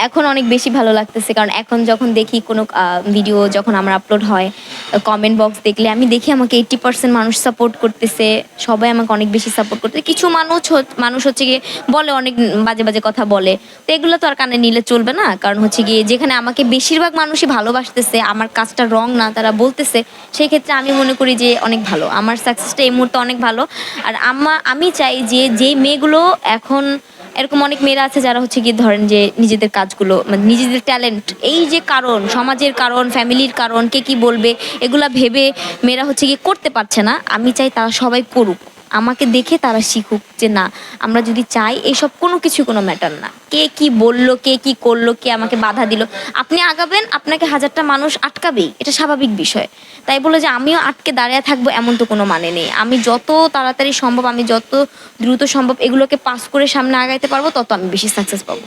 এখন অনেক বেশি ভালো লাগতেছে, কারণ এখন যখন দেখি কোনো ভিডিও যখন আমার আপলোড হয়, কমেন্ট বক্স দেখলে আমি দেখি আমাকে 80% মানুষ সাপোর্ট করতেছে, সবাই আমাকে অনেক বেশি সাপোর্ট করতেছে। কিছু মানুষ হচ্ছে গিয়ে বলে অনেক বাজে বাজে কথা বলে, তো এগুলো তো আর কানে নিলে চলবে না। কারণ হচ্ছে গিয়ে যেখানে আমাকে বেশিরভাগ মানুষই ভালোবাসতেছে, আমার কাজটা রং না তারা বলতেছে, সেই ক্ষেত্রে আমি মনে করি যে অনেক ভালো, আমার সাকসেসটা এই মুহূর্তে অনেক ভালো। আর আমি চাই যে যেই মেয়েগুলো এখন, এরকম অনেক মেয়েরা আছে যারা হচ্ছে গিয়ে ধরেন যে নিজেদের কাজগুলো মানে নিজেদের ট্যালেন্ট, এই যে কারণ সমাজের কারণ, ফ্যামিলির কারণ, কে কি বলবে, এগুলা ভেবে মেয়েরা হচ্ছে গিয়ে করতে পারছে না। আমি চাই তারা সবাই করুক, আমাকে দেখে তারা শিখুক যে না, আমরা যদি চাই এইসব কোনো কিছু কোনো ম্যাটার না, কে কি বললো, কে কি করলো, কে আমাকে বাধা দিল। আপনি আগাবেন, আপনাকে হাজারটা মানুষ আটকাবেই, এটা স্বাভাবিক বিষয়। তাই বলে যে আমিও আটকে দাঁড়িয়ে থাকবো এমন তো কোনো মানে নেই। আমি যত তাড়াতাড়ি সম্ভব, আমি যত দ্রুত সম্ভব এগুলোকে পাস করে সামনে আগাইতে পারবো, তত আমি বেশি সাকসেস পাবো।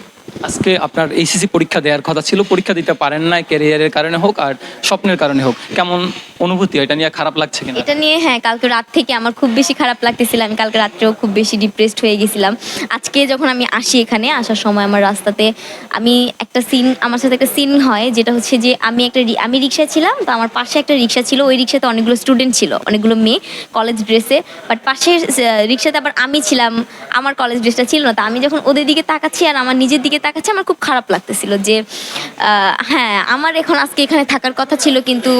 আজকে আপনার এইচএসসি পরীক্ষা দেওয়ার কথা ছিল, পরীক্ষা দিতে পারেন না, ক্যারিয়ারের কারণে হোক আর স্বপ্নের কারণে হোক, কেমন অনুভূতি, এটা নিয়ে খারাপ লাগছে কিনা? এটা নিয়ে হ্যাঁ, কালকে রাত থেকে আমার খুব বেশি খারাপ লাগতেছিল। আমি কালকে রাত্রেও খুব বেশি ডিপ্রেসড হয়ে গেছিলাম। আজকে যখন আমি আসি, এখানে আসার সময় আমার রাস্তাতে আমার সাথে একটা সিন হয়, যেটা হচ্ছে যে আমি রিক্সায় ছিলাম, তো আমার পাশে একটা রিক্সা ছিল, ওই রিক্সাতে অনেকগুলো স্টুডেন্ট ছিল, অনেকগুলো মেয়ে কলেজ ড্রেসে, বাট পাশের রিক্সাতে আবার আমি ছিলাম, আমার কলেজ ড্রেসটা ছিল না। তো আমি যখন ওদের দিকে তাকাচ্ছি আর আমার নিজের দিকে তাকাচ্ছি, আমার খুব খারাপ লাগতেছিল যে হ্যাঁ, আমার এখন আজকে এখানে থাকার কথা ছিল, কিন্তু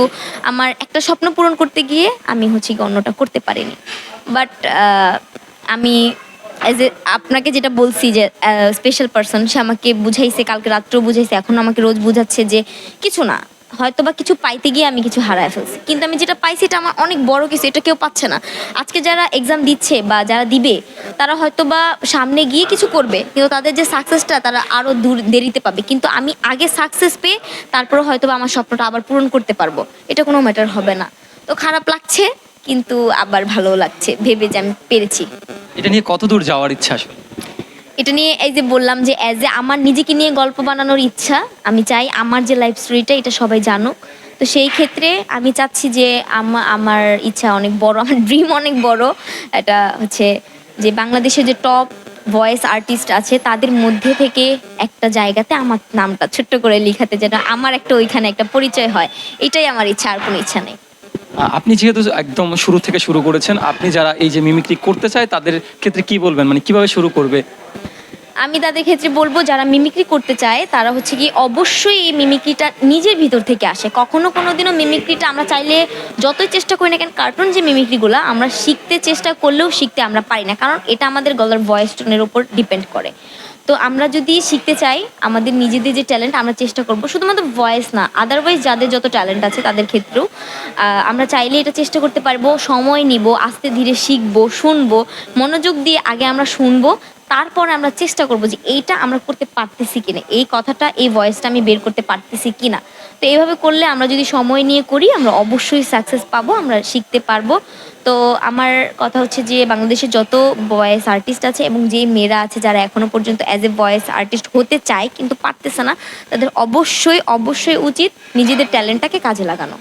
আমার একটা স্বপ্ন পূরণ করতে গিয়ে আমি হচ্ছে কি অন্যটা করতে পারিনি। বাট আমি অ্যাজ এ আপনাকে যেটা বলছি যে স্পেশাল পারসন, সে আমাকে বুঝাইছে, কালকে রাত্রেও বুঝাইছে, এখন আমাকে রোজ বুঝাচ্ছে যে কিছু না, হয়তো বা কিছু পাইতে গিয়ে আমি কিছু হারায় ফেলছি, কিন্তু আমি যেটা পাইছি এটা আমার অনেক বড় কিছু, এটা কেউ পাচ্ছে না। আজকে যারা এক্সাম দিচ্ছে বা যারা দিবে, তারা হয়তো বা সামনে গিয়ে কিছু করবে, কিন্তু তাদের যে সাকসেসটা তারা আরও দেরিতে পাবে। কিন্তু আমি আগে সাকসেস পেয়ে তারপরে হয়তো বা আমার স্বপ্নটা আবার পূরণ করতে পারবো, এটা কোনো ম্যাটার হবে না। তো খারাপ লাগছে, কিন্তু আবার ভালো লাগছে ভেবে যে আমি পেরেছি। এটা নিয়ে কত দূর যাওয়ার ইচ্ছা আসলে? এটা নিয়ে এই যে বললাম যে অ্যাজ এ আমার নিজেকে নিয়ে গল্প বানানোর ইচ্ছা, আমি চাই আমার যে লাইফ স্টোরিটা এটা সবাই জানুক। তো সেই ক্ষেত্রে আমি চাচ্ছি যে আমার ইচ্ছা অনেক বড়, আমার ড্রিম অনেক বড়। এটা হচ্ছে যে বাংলাদেশে যে টপ ভয়েস আর্টিস্ট আছে তাদের মধ্যে থেকে একটা জায়গাতে আমার নামটা ছোট্ট করে লিখাতে, যেন আমার একটা ওইখানে একটা পরিচয় হয়। এটাই আমার ইচ্ছা, আর কোনো ইচ্ছা নেই। আপনি যেহেতু একদম শুরু থেকে শুরু করেছেন, আপনি যারা এই যে মিমিক্রি করতে চায় তাদের ক্ষেত্রে কি বলবেন, মানে কিভাবে শুরু করবে? আমি তাদের ক্ষেত্রে বলবো, যারা মিমিক্রি করতে চায় তারা হচ্ছে কি অবশ্যই এই মিমিক্রিটা নিজের ভিতর থেকে আসে। কখনো কোনোদিনও মিমিক্রিটা আমরা চাইলে যতই চেষ্টা করি না কেন, কার্টুন যে মিমিক্রিগুলো আমরা শিখতে চেষ্টা করলেও শিখতে আমরা পারি না, কারণ এটা আমাদের গলার ভয়েস টোনের উপর ডিপেন্ড করে। তো আমরা যদি শিখতে চাই আমাদের নিজেদের যে ট্যালেন্ট, আমরা চেষ্টা করব শুধুমাত্র ভয়েস না, আদারওয়াইজ যাদের যত ট্যালেন্ট আছে তাদের ক্ষেত্রেও আমরা চাইলে এটা চেষ্টা করতে পারবো। সময় নিব, আস্তে ধীরে শিখবো, শুনবো, মনোযোগ দিয়ে আগে আমরা শুনবো, তারপরে আমরা চেষ্টা করবো যে এইটা আমরা করতে পারতেছি কিনা, এই কথাটা, এই ভয়েসটা আমি বের করতে পারতেছি কিনা। তো এইভাবে করলে আমরা যদি সময় নিয়ে করি, আমরা অবশ্যই সাকসেস পাবো, আমরা শিখতে পারবো। তো আমার কথা হচ্ছে যে বাংলাদেশের যত ভয়েস আর্টিস্ট আছে এবং যে মেয়েরা আছে যারা এখনো পর্যন্ত অ্যাজ এ ভয়েস আর্টিস্ট হতে চায় কিন্তু পারতেছে না, তাদের অবশ্যই অবশ্যই উচিত নিজেদের ট্যালেন্টটাকে কাজে লাগানো।